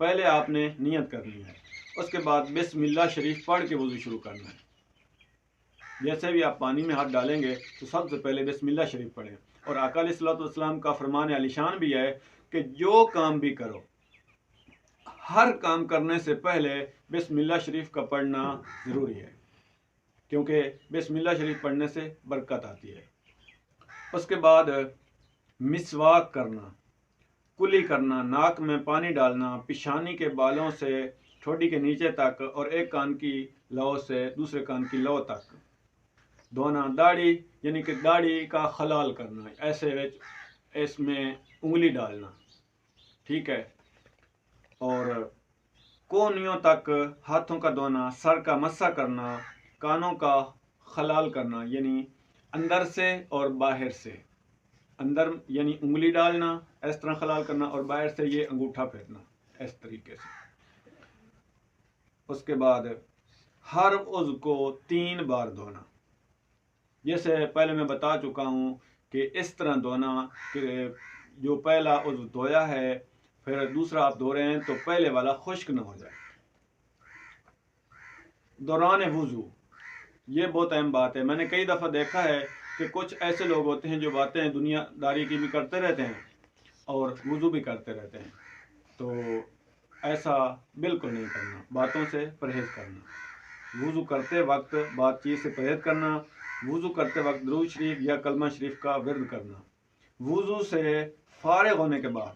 پہلے آپ نے نیت کرنی ہے، اس کے بعد بسم اللہ شریف پڑھ کے وضو شروع کرنا ہے۔ جیسے بھی آپ پانی میں ہاتھ ڈالیں گے تو سب سے پہلے بسم اللہ شریف پڑھیں، اور آقا علیہ الصلوۃ والسلام کا فرمان علی شان بھی ہے کہ جو کام بھی کرو، ہر کام کرنے سے پہلے بسم اللہ شریف کا پڑھنا ضروری ہے، کیونکہ بسم اللہ شریف پڑھنے سے برکت آتی ہے۔ اس کے بعد مسواک کرنا، کلی کرنا، ناک میں پانی ڈالنا، پیشانی کے بالوں سے ٹھوڈی کے نیچے تک اور ایک کان کی لو سے دوسرے کان کی لو تک دھونا، داڑھی یعنی کہ داڑھی کا خلال کرنا، ایسے اس میں انگلی ڈالنا، ٹھیک ہے، اور کونیوں تک ہاتھوں کا دھونا، سر کا مسح کرنا، کانوں کا خلال کرنا یعنی اندر سے اور باہر سے، اندر یعنی انگلی ڈالنا اس طرح خلال کرنا، اور باہر سے یہ انگوٹھا پھیرنا اس طریقے سے۔ اس کے بعد ہر عضو کو 3 بار دھونا، جیسے پہلے میں بتا چکا ہوں کہ اس طرح دھونا کہ جو پہلا عضو دھویا ہے پھر دوسرا آپ دھو رہے ہیں تو پہلے والا خشک نہ ہو جائے۔ دوران وضو یہ بہت اہم بات ہے، میں نے کئی دفعہ دیکھا ہے کہ کچھ ایسے لوگ ہوتے ہیں جو باتیں دنیا داری کی بھی کرتے رہتے ہیں اور وضو بھی کرتے رہتے ہیں، تو ایسا بالکل نہیں کرنا، باتوں سے پرہیز کرنا، وضو کرتے وقت بات چیت سے پرہیز کرنا، وضو کرتے وقت درود شریف یا کلمہ شریف کا ورد کرنا، وضو سے فارغ ہونے کے بعد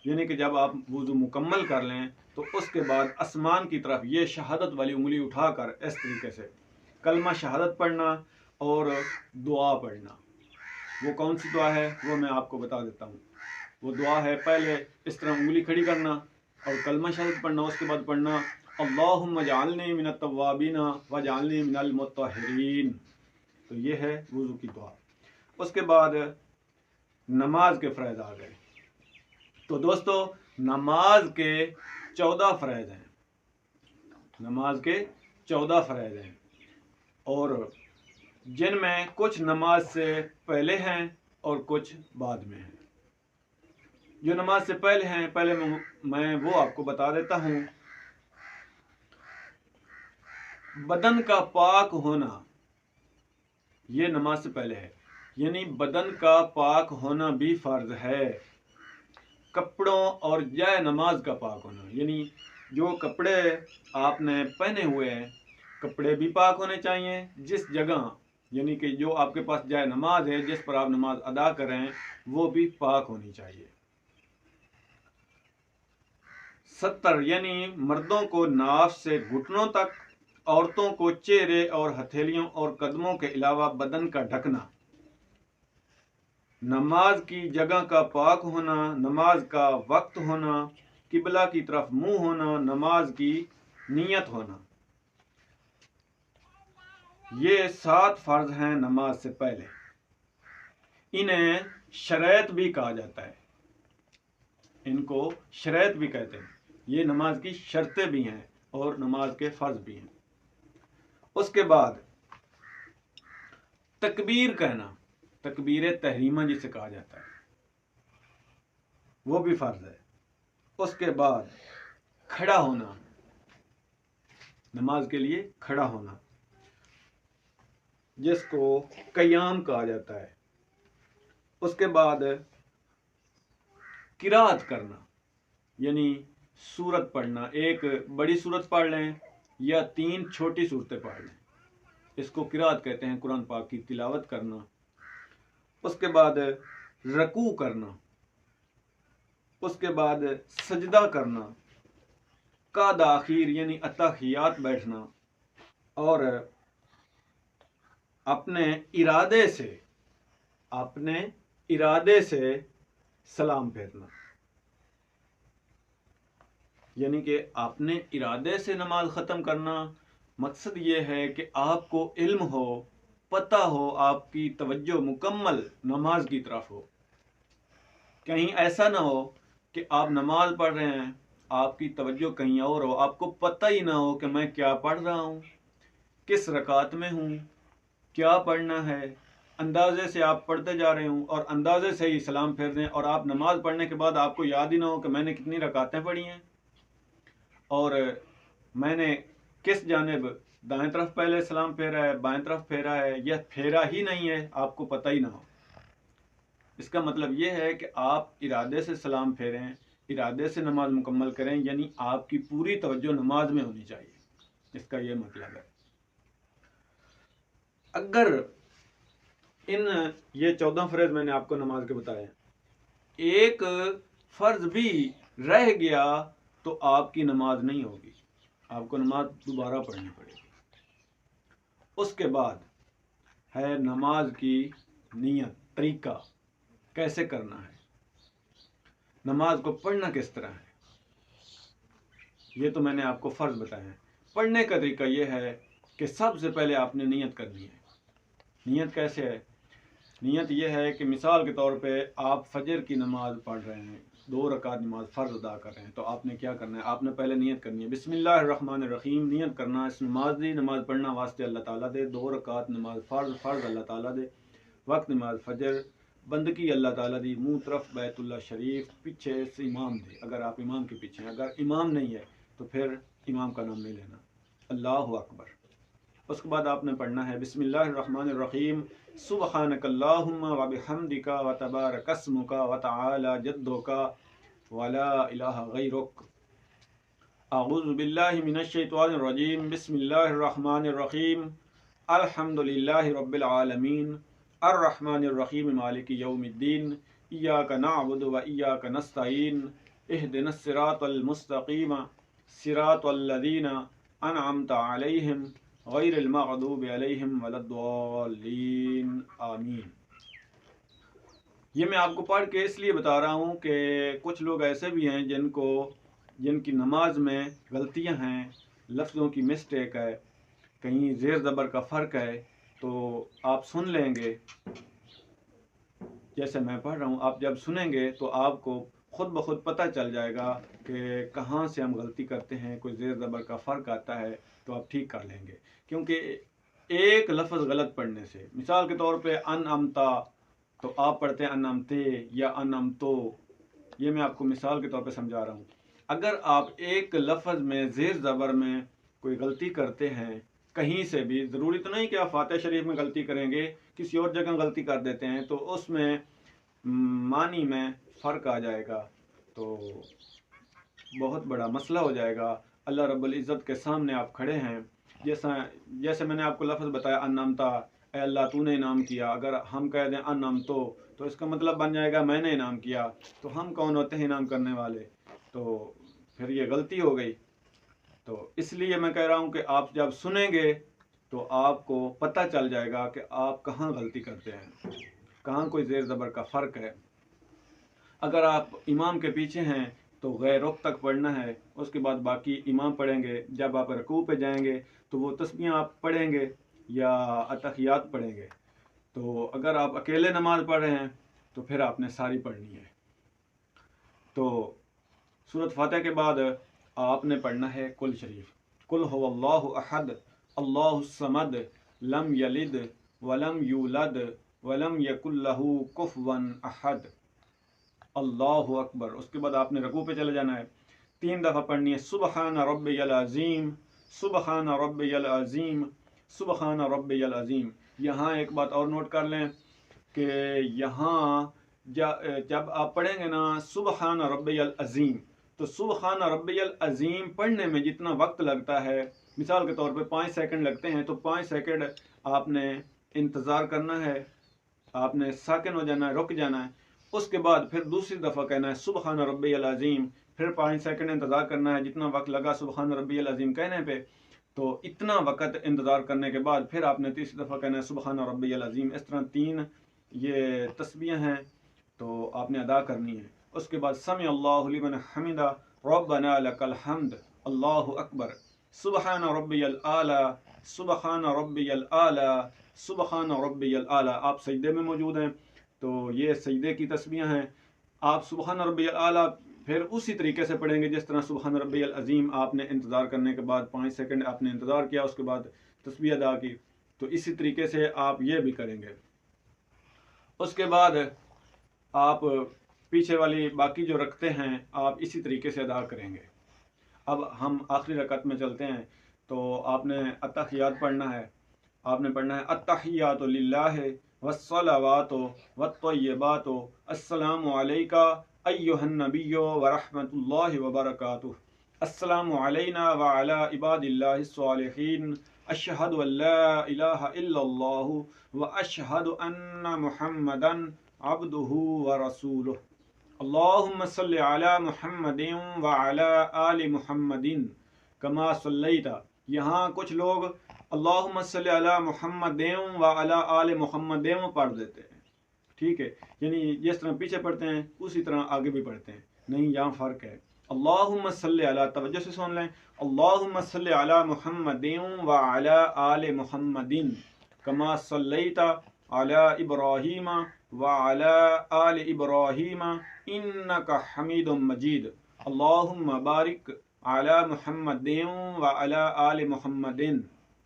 یعنی کہ جب آپ وضو مکمل کر لیں تو اس کے بعد آسمان کی طرف یہ شہادت والی انگلی اٹھا کر اس طریقے سے کلمہ شہادت پڑھنا اور دعا پڑھنا۔ وہ کون سی دعا ہے وہ میں آپ کو بتا دیتا ہوں۔ وہ دعا ہے، پہلے اس طرح انگلی کھڑی کرنا اور کلمہ شہادت پڑھنا، اس کے بعد پڑھنا اللہم اجعلنی من التوابین واجعلنی من المطہرین، تو یہ ہے وضو کی دعا۔ اس کے بعد نماز کے فرائض آ گئے، تو دوستو نماز کے 14 فرائض ہیں، نماز کے 14 فرائض ہیں، اور جن میں کچھ نماز سے پہلے ہیں اور کچھ بعد میں ہیں۔ جو نماز سے پہلے ہیں پہلے میں وہ آپ کو بتا دیتا ہوں۔ بدن کا پاک ہونا یہ نماز سے پہلے ہے، یعنی بدن کا پاک ہونا بھی فرض ہے۔ کپڑوں اور جائے نماز کا پاک ہونا، یعنی جو کپڑے آپ نے پہنے ہوئے ہیں کپڑے بھی پاک ہونے چاہیے، جس جگہ یعنی کہ جو آپ کے پاس جائے نماز ہے جس پر آپ نماز ادا کر رہے ہیں وہ بھی پاک ہونی چاہیے۔ ستر یعنی مردوں کو ناف سے گھٹنوں تک، عورتوں کو چہرے اور ہتھیلیوں اور قدموں کے علاوہ بدن کا ڈھکنا، نماز کی جگہ کا پاک ہونا، نماز کا وقت ہونا، قبلہ کی طرف منہ ہونا، نماز کی نیت ہونا، یہ 7 فرض ہیں نماز سے پہلے۔ انہیں شرائط بھی کہا جاتا ہے، ان کو شرائط بھی کہتے ہیں، یہ نماز کی شرطیں بھی ہیں اور نماز کے فرض بھی ہیں۔ اس کے بعد تکبیر کہنا، تکبیر تحریمہ جسے کہا جاتا ہے، وہ بھی فرض ہے۔ اس کے بعد کھڑا ہونا، نماز کے لیے کھڑا ہونا جس کو قیام کہا جاتا ہے۔ اس کے بعد قرات کرنا یعنی سورت پڑھنا، ایک بڑی سورت پڑھ لیں یا 3 چھوٹی سورتیں پڑھ لیں، اس کو قرات کہتے ہیں، قرآن پاک کی تلاوت کرنا۔ اس کے بعد رکوع کرنا، اس کے بعد سجدہ کرنا، قعدہ اخیر یعنی اتحیات بیٹھنا، اور اپنے ارادے سے سلام پھیرنا، یعنی کہ اپنے ارادے سے نماز ختم کرنا۔ مقصد یہ ہے کہ آپ کو علم ہو، پتہ ہو، آپ کی توجہ مکمل نماز کی طرف ہو، کہیں ایسا نہ ہو کہ آپ نماز پڑھ رہے ہیں آپ کی توجہ کہیں اور ہو، آپ کو پتہ ہی نہ ہو کہ میں کیا پڑھ رہا ہوں، کس رکعت میں ہوں، کیا پڑھنا ہے، اندازے سے آپ پڑھتے جا رہے ہوں اور اندازے سے ہی سلام پھیر دیں، اور آپ نماز پڑھنے کے بعد آپ کو یاد ہی نہ ہو کہ میں نے کتنی رکعتیں پڑھی ہیں اور میں نے کس جانب دائیں طرف پہلے سلام پھیرا ہے، بائیں طرف پھیرا ہے، یا پھیرا ہی نہیں ہے، آپ کو پتہ ہی نہ ہو۔ اس کا مطلب یہ ہے کہ آپ ارادے سے سلام پھیریں، ارادے سے نماز مکمل کریں، یعنی آپ کی پوری توجہ نماز میں ہونی چاہیے، اس کا یہ مطلب ہے۔ اگر یہ 14 فرض میں نے آپ کو نماز کے بتائے، ایک فرض بھی رہ گیا تو آپ کی نماز نہیں ہوگی، آپ کو نماز دوبارہ پڑھنی پڑے گی۔ اس کے بعد ہے نماز کی نیت، طریقہ کیسے کرنا ہے، نماز کو پڑھنا کس طرح ہے۔ یہ تو میں نے آپ کو فرض بتایا ہے۔ پڑھنے کا طریقہ یہ ہے کہ سب سے پہلے آپ نے نیت کرنی ہے۔ نیت کیسے ہے؟ نیت یہ ہے کہ مثال کے طور پہ آپ فجر کی نماز پڑھ رہے ہیں، 2 رکعت نماز فرض ادا کر رہے ہیں، تو آپ نے کیا کرنا ہے؟ آپ نے پہلے نیت کرنی ہے، بسم اللہ الرحمن الرحیم نیت کرنا، اس نماز پڑھنا واسطے اللہ تعالیٰ دے، 2 رکعت نماز فرض اللہ تعالیٰ دے، وقت نماز فجر، بندگی اللہ تعالیٰ دی، منہ طرف بیت اللہ شریف، پیچھے سے امام دے، اگر آپ امام کے پیچھے ہیں، اگر امام نہیں ہے تو پھر امام کا نام نہیں لینا، اللہ اکبر۔ اس کے بعد آپ نے پڑھنا ہے بسم اللہ الرحمن الرحیم، سبحانک اللہم و بحمدک و تبارک اسمک و تعالی جدک ولا الہ غیرک، اعوذ باللہ من الشیطان الرجیم، بسم اللہ الرحمن الرحیم، الحمد للہ رب العالمین، الرحمن الرحیم، مالک یوم الدین، ایاک نعبد و ایاک نستعین، اہدنا الصراط المستقیم، صراط الذین انعمت علیہم غیر المغضوب علیہم ولا الضالین، آمین۔ یہ میں آپ کو پڑھ کے اس لیے بتا رہا ہوں کہ کچھ لوگ ایسے بھی ہیں جن کی نماز میں غلطیاں ہیں، لفظوں کی مسٹیک ہے، کہیں زیر زبر کا فرق ہے، تو آپ سن لیں گے، جیسے میں پڑھ رہا ہوں، آپ جب سنیں گے تو آپ کو خود بخود پتہ چل جائے گا کہ کہاں سے ہم غلطی کرتے ہیں، کوئی زیر زبر کا فرق آتا ہے تو آپ ٹھیک کر لیں گے۔ کیونکہ ایک لفظ غلط پڑھنے سے، مثال کے طور پہ انعمتا تو آپ پڑھتے ہیں انعمتے یا انعمتو، یہ میں آپ کو مثال کے طور پہ سمجھا رہا ہوں۔ اگر آپ ایک لفظ میں زیر زبر میں کوئی غلطی کرتے ہیں کہیں سے بھی، ضروری تو نہیں کہ آپ فاتحہ شریف میں غلطی کریں گے، کسی اور جگہ غلطی کر دیتے ہیں تو اس میں معنی میں فرق آ جائے گا تو بہت بڑا مسئلہ ہو جائے گا۔ اللہ رب العزت کے سامنے آپ کھڑے ہیں، جیسے میں نے آپ کو لفظ بتایا انعمتا، اے اللہ تو نے انعام کیا، اگر ہم کہہ دیں انعمتو تو اس کا مطلب بن جائے گا میں نے انعام کیا، تو ہم کون ہوتے ہیں انعام کرنے والے؟ تو پھر یہ غلطی ہو گئی۔ تو اس لیے میں کہہ رہا ہوں کہ آپ جب سنیں گے تو آپ کو پتہ چل جائے گا کہ آپ کہاں غلطی کرتے ہیں، کہاں کوئی زیر زبر کا فرق ہے۔ اگر آپ امام کے پیچھے ہیں تو غیر رخ تک پڑھنا ہے، اس کے بعد باقی امام پڑھیں گے۔ جب آپ رکوع پہ جائیں گے تو وہ تسبیحاں آپ پڑھیں گے یا اتحیات پڑھیں گے۔ تو اگر آپ اکیلے نماز پڑھ رہے ہیں تو پھر آپ نے ساری پڑھنی ہے۔ تو سورۃ فاتحہ کے بعد آپ نے پڑھنا ہے کل شریف، قل هو اللہ احد اللہ الصمد لم یلد ولم یولد ولم یکن لہ کفوا احد، اللہ اکبر۔ اس کے بعد آپ نے رکوع پہ چلے جانا ہے، 3 دفعہ پڑھنی ہے سبحان ربی العظیم، سبحان ربی العظیم، سبحان ربی العظیم۔ یہاں ایک بات اور نوٹ کر لیں کہ یہاں جب آپ پڑھیں گے نا سبحان ربی العظیم، تو سبحان ربی العظیم پڑھنے میں جتنا وقت لگتا ہے، مثال کے طور پہ 5 سیکنڈ لگتے ہیں، تو 5 سیکنڈ آپ نے انتظار کرنا ہے، آپ نے ساکن ہو جانا ہے، رک جانا ہے۔ اس کے بعد پھر دوسری دفعہ کہنا ہے سبحان ربی العظیم، پھر 5 سیکنڈ انتظار کرنا ہے، جتنا وقت لگا سبحان ربی العظیم کہنے پہ، تو اتنا وقت انتظار کرنے کے بعد پھر آپ نے تیسری دفعہ کہنا ہے سبحان ربی العظیم۔ اس طرح 3 یہ تسبیحیں ہیں تو آپ نے ادا کرنی ہے۔ اس کے بعد سمع اللہ لمن حمدہ ربنا لک الحمد، اللہ اکبر، سبحان ربی العلی، سبحان ربی العلی، سبحان ربی العلی۔ آپ سجدے میں موجود ہیں تو یہ سجدے کی تسبیحیں ہیں۔ آپ سبحان ربی العلی پھر اسی طریقے سے پڑھیں گے جس طرح سبحان ربی العظیم آپ نے انتظار کرنے کے بعد 5 سیکنڈ آپ نے انتظار کیا، اس کے بعد تسبیح ادا کی، تو اسی طریقے سے آپ یہ بھی کریں گے۔ اس کے بعد آپ پیچھے والی باقی جو رکھتے ہیں آپ اسی طریقے سے ادا کریں گے۔ اب ہم آخری رکعت میں چلتے ہیں، تو آپ نے التحیات پڑھنا ہے۔ آپ نے پڑھنا ہے التحیات للہ والصلوات والطیبات السلام علیکہ ایھا النبی ورحمۃ اللہ وبرکاتہ، السلام علینا وعلی عباد اللہ الصالحین، اشہد ان لا الہ الا اللہ واشہد ان محمدا عبدہ ورسولہ، اللہم صلی علی محمد وعلی آل محمد کما صلیت۔ یہاں کچھ لوگ اللہم صلی علی محمد وعلی آل محمد پڑھ دیتے ہیں، ٹھیک ہے، یعنی جس طرح پیچھے پڑھتے ہیں اسی طرح آگے بھی پڑھتے ہیں، نہیں یہاں فرق ہے۔ اللہم صلی علی، توجہ سے سن لیں، اللہم صلی علی محمد وعلی آل محمد کما صلیت علی ابراہیم وعلی آل ابراہیم انک حمید مجید، اللہم بارک علی محمد وعلی آل محمد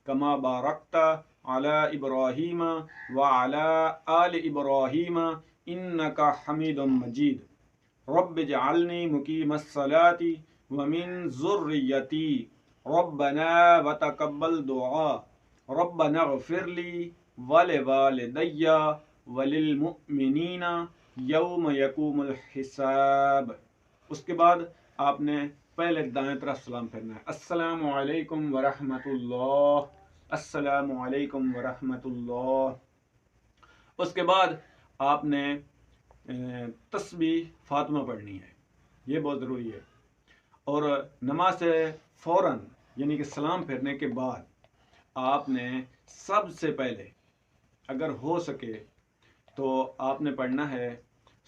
کما بارکت علی ابراہیم وعلی آل ابراہیم انک حمید مجید، رب اجعلنی مقیم الصلاۃ ومن ذریتی ربنا وتقبل دعاء، ربنا اغفر لی ولوالدی وللمؤمنین یوم یقوم الحساب۔ اس کے بعد آپ نے پہلے دائیں طرف سلام پھیرنا ہے، السلام علیکم ورحمۃ اللہ، السلام علیکم ورحمۃ اللہ۔ اس کے بعد آپ نے تسبیح فاطمہ پڑھنی ہے، یہ بہت ضروری ہے، اور نماز سے فوراً یعنی کہ سلام پھیرنے کے بعد آپ نے سب سے پہلے اگر ہو سکے تو آپ نے پڑھنا ہے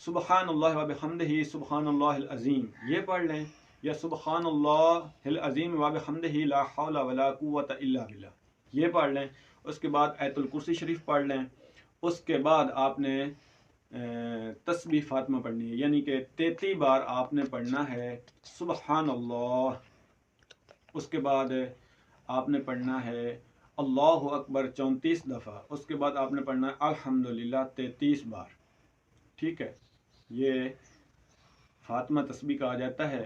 سبحان اللہ وبحمدہ سبحان اللہ العظیم، یہ پڑھ لیں، یا سبحان اللہ العظیم وبحمدہ لا حول ولا قوۃ الا باللہ، یہ پڑھ لیں۔ اس کے بعد آیت الکرسی شریف پڑھ لیں۔ اس کے بعد آپ نے تسبیح فاطمہ پڑھنی ہے، یعنی کہ 33 بار آپ نے پڑھنا ہے سبحان اللہ۔ اس کے بعد آپ نے پڑھنا ہے اللہ اکبر 34 دفعہ۔ اس کے بعد آپ نے پڑھنا ہے الحمدللہ 33 بار، ٹھیک ہے، یہ فاطمہ تسبیح کہا جاتا ہے۔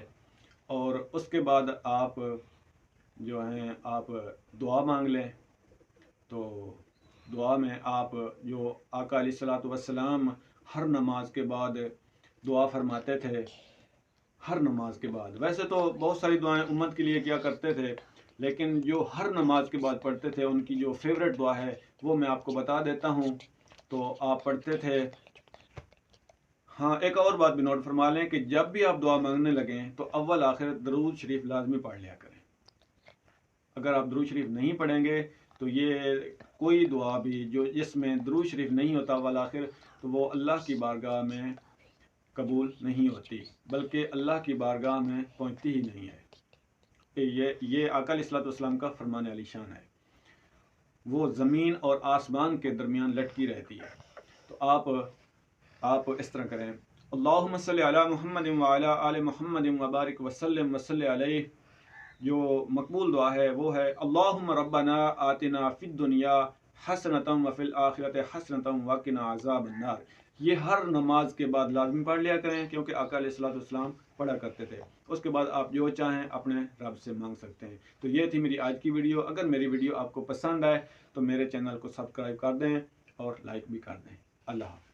اور اس کے بعد آپ جو ہیں آپ دعا مانگ لیں، تو دعا میں آپ جو آقا علیہ الصلوۃ والسلام ہر نماز کے بعد دعا فرماتے تھے، ہر نماز کے بعد، ویسے تو بہت ساری دعائیں امت کے لیے کیا کرتے تھے، لیکن جو ہر نماز کے بعد پڑھتے تھے ان کی جو فیوریٹ دعا ہے وہ میں آپ کو بتا دیتا ہوں۔ تو آپ پڑھتے تھے، ہاں ایک اور بات بھی نوٹ فرما لیں کہ جب بھی آپ دعا مانگنے لگیں تو اول آخر درود شریف لازمی پڑھ لیا کریں۔ اگر آپ درود شریف نہیں پڑھیں گے تو یہ کوئی دعا بھی جو جس میں درود شریف نہیں ہوتا اول آخر، تو وہ اللہ کی بارگاہ میں قبول نہیں ہوتی، بلکہ اللہ کی بارگاہ میں پہنچتی ہی نہیں ہے۔ یہ آقا علیہ الصلوۃ والسلام کا فرمان علی شان ہے، وہ زمین اور آسمان کے درمیان لٹکی رہتی ہے۔ تو آپ اس طرح کریں، اللہم صلی علی محمد وعلی آل محمد وبارک وسلم وصلی علیہ۔ جو مقبول دعا ہے وہ ہے اللہم ربنا آتنا فی الدنیا حسنۃ وفی الآخرۃ حسنۃ وقنا عذاب النار۔ یہ ہر نماز کے بعد لازمی پڑھ لیا کریں، کیونکہ آقا علیہ الصلوۃ والسلام پڑھا کرتے تھے۔ اس کے بعد آپ جو چاہیں اپنے رب سے مانگ سکتے ہیں۔ تو یہ تھی میری آج کی ویڈیو۔ اگر میری ویڈیو آپ کو پسند آئے تو میرے چینل کو سبسکرائب کر دیں اور لائک بھی کر دیں۔ اللہ حافظ۔